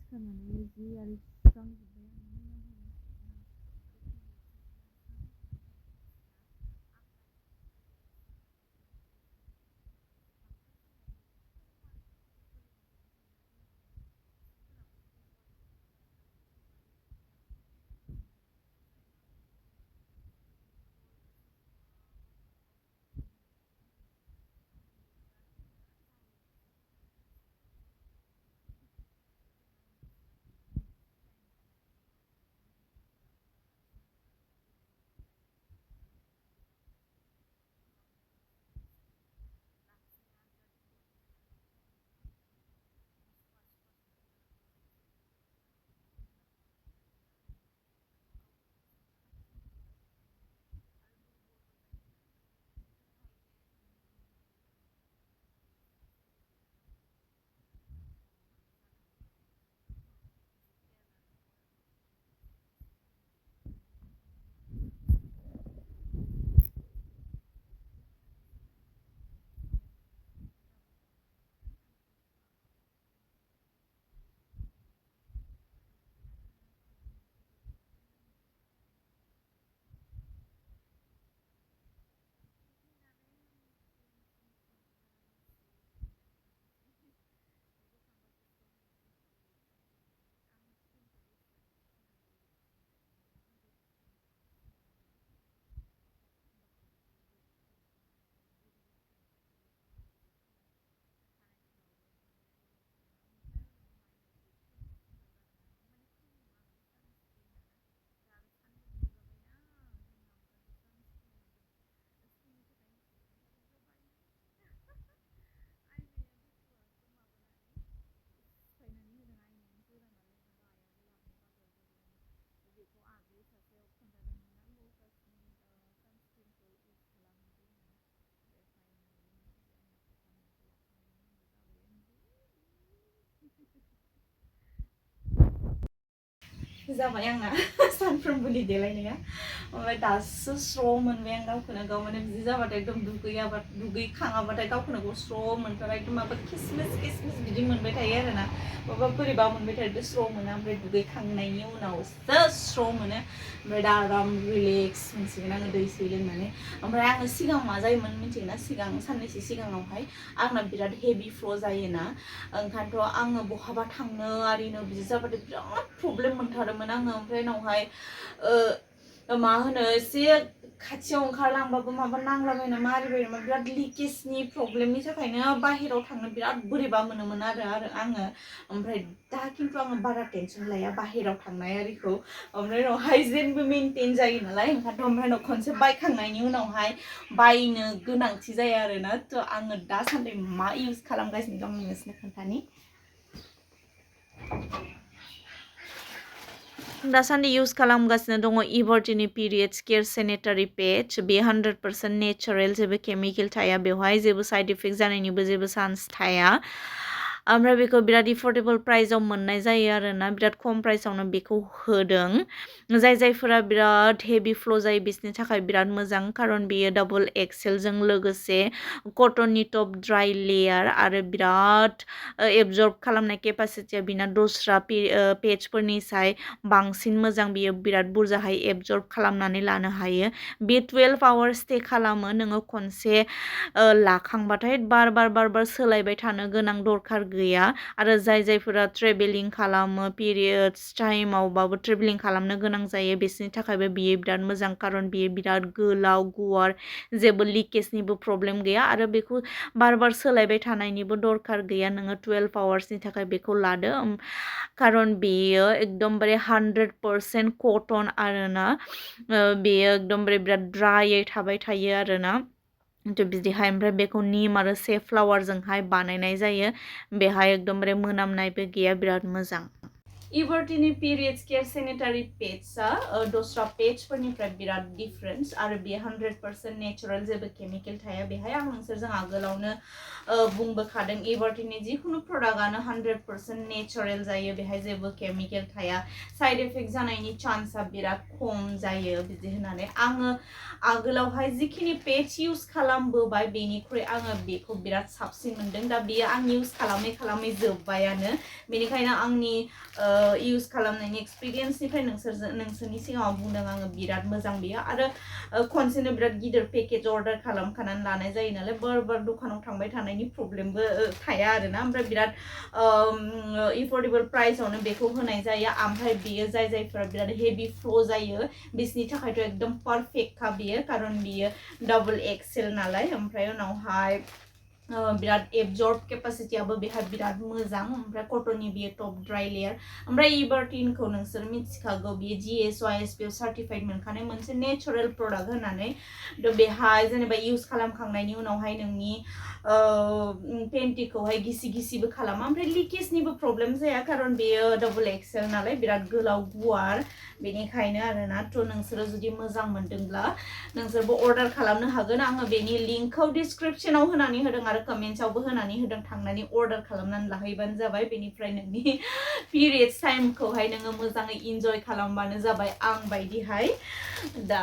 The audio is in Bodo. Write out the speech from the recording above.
सिखारनानै जि आरि सुस्रांजोब्बाय आङो जाबाय आंना सानफ्रोमबोनि देलायनाया ओमफ्राय दासो स्र' मोनबाय आं गावखौनो गाव माने बिदि जाबाथाय एकदम दुगैखाङाबाथाय गावखौनो गाव स्र' मोनथारा एकदम माबा किसमिस बिदि मोनबाय थायो आरोना माबा बोरैबा मोनबाय थायो स्र' मोना ओमफ्राय दुगैखांनायनि उनावसो स्र' मोनो ओमफ्राय दा आराम रिलेक्स मोनसिगोन आङो दै सै लोंनानै ओमफ्राय आङो सिगां मा जायोमोन मिथिगोना सिगां साननैसो सिगाङावहाय आंना बिराद हेभि फ्ल' जायोना ओंखायनोथ' आङो बहाबा थांनो आरिनो बिदि जाबाथाय बिराद प्रब्लेम मोनथारोमोन आङो ओमफ्राय उनावहाय मा होनो एसे खाथियाव ओंखारलांबाबो माबा नांलाबायना मारिबायना बिराद लिकेजनि प्रब्लेमनि थाखायनो बाहेराव थांनो बिराद बोरैबा मोनोमोन आरो आङो ओमफ्राय दा खिन्थु आङो बारा टेनसन लाया बाहेराव थांनाय आरिखौ ओमफ्राय उनाव हाइजेनबो मेनटेन जायो नालाय ओंखायनोथ' ओमफ्राय उनाव खनसे बायखांनायनि उनावहाय बायनो गोनांथि जाया आरोना थ' आङो दासान्दि मा इउज खालामगासिनो दं आं नोंसोरनो खोन्थानि दासान्दि इउज खालामगासिनो दङ everteen periods care sanitary page बे 100% नेचारेल जेबो केमिकेल थाया बेवहाय जेबो साइड इफेक्ट जानायनिबो जेबो चान्स थाया ओमफ्राय बेखौ बिराद एफर्डेबल प्राइसआव मोननाय जायो आरोना बिराद खम प्राइसआवनो बेखौ होदों जायफोरा बिराद हेभि फ्ल' जायो बिसोरनि थाखाय बिराद मोजां खारन बेयो डाबल एक्सेलजों लोगोसे कटननि टप ड्राइ लेयार आरो बिराद एबजर्ब खालामनाय केपासिटिया बिना दस्रा पेजफोरनि साय बांसिन मोजां बियो बिराद बुरजाहाय एबजर्ब खालामनानै लानो हायो बे 12 आवार्स स्टे खालामो नोङो खनसे लाखांबाथाय बार बार सोलायबाय थानो गोनां दरखार गैया आरो जायफोरा ट्रेभेलिं खालामो पिरियड्स टाइमावबाबो ट्रेभेलिं खालामनो गोनां जायो बिसोरनि थाखायबो बियो बिराद मोजां खारन बियो बिराद गोलाव गुवार जेबो लिकेजनिबो प्रब्लेम गैया आरो बेखौ बार सोलायबाय थानायनिबो दरखार गैया नोङो 12 आवार्सनि थाखाय बेखौ लादो खारन बेयो एकदमबारे 100% कटन आरोना बेयो एकदमबारे बिराद ड्रायै थाबाय थायो आरोना बिदिहाय ओमफ्राय बेखौ निम आरो सेफ्लावारजोंहाय बानायनाय जायो बेहाय एकदमबारे मोनामनायबो गैया बिराद मोजां everteen periods care sanitary pads दस्रा पेजफोरनिफ्राय बिराद डिफरेंस आरो बे 100% नेचुरल जेबो केमिकल थाया बेहाय आं नोंसोरजों आगोलावनो बुंबोखादों everteen जिखुनु प्रडाक्टआनो 100% नेचुरल जायो बेहाय जेबो केमिकल थाया साइड इफेक्ट जानायनि चान्सआ बिराद खम जायो बिदि होननानै आङो आगोलावहाय जिखिनि पेज इउज खालामबोबाय बेनिख्रुइ आङो बेखौ बिराद साबसिन मोनदों दा बेयो आं इउज खालामै खालामै जोब्बायानो बेनिखायनो आंनि इउज खालामनायनि एक्सपिरियेन्सनिफ्राय नोंसोरनि सिगाङाव बुंदों आङो बिराद मोजां बेयो आरो खनसेनो बिराद गिदिर पेकेज अर्डार खालामखानानै लानाय जायो नालाय बार बार दखानाव थांबाय थानायनि प्रब्लेमबो थाया आरोना ओमफ्राय बिराद एफोर्डेबल प्राइसआवनो बेखौ होनाय जायो ओमफ्राय बेयो जायफोरा बिराद हेभि फ्लो जायो बिसनि थाखायथ' एकदम पारफेक्टखा बेयो खारन बेयो डबल एक्सेल नालाय ओमफ्राय उनावहाय बिराद एबजर्ब केपासिटियाबो बेहा बिराद मोजां ओमफ्राय कटननि बियो टप ड्राइ लेयार ओमफ्राय everteenखौ नोंसोर मिथिखागौ बियो GSYSB सार्टिफाइड मोनखानाय मोनसे नेचुरेल प्रडाक्ट होनानै बेहाय जेनेबा इउज खालामखांनायनि उनावहाय नोंनि पेन्टिखौहाय गिसि गिसिबो खालामा ओमफ्राय लिकेजनिबो प्रब्लेम जाया खारन बेयो डबल एक्सेल नालाय बिराद गोलाव गुवार बेनिखायनो आरोना थ' नोंसोरो जुदि मोजां मोनदोंब्ला नोंसोरबो अर्डार खालामनो हागोन आङो बेनि लिंकखौ डिसक्रिपशनाव होनानै होदों आरो कमेन्ट्सआवबो होनानै होदों थांनानै अर्डार खालामनानै लाहैबानो जाबाय बेनिफ्राय नोंनि पिरियड्स टाइमखौहाय नोङो मोजाङै इन्जय खालामबानो जाबाय आं बायदिहाय दा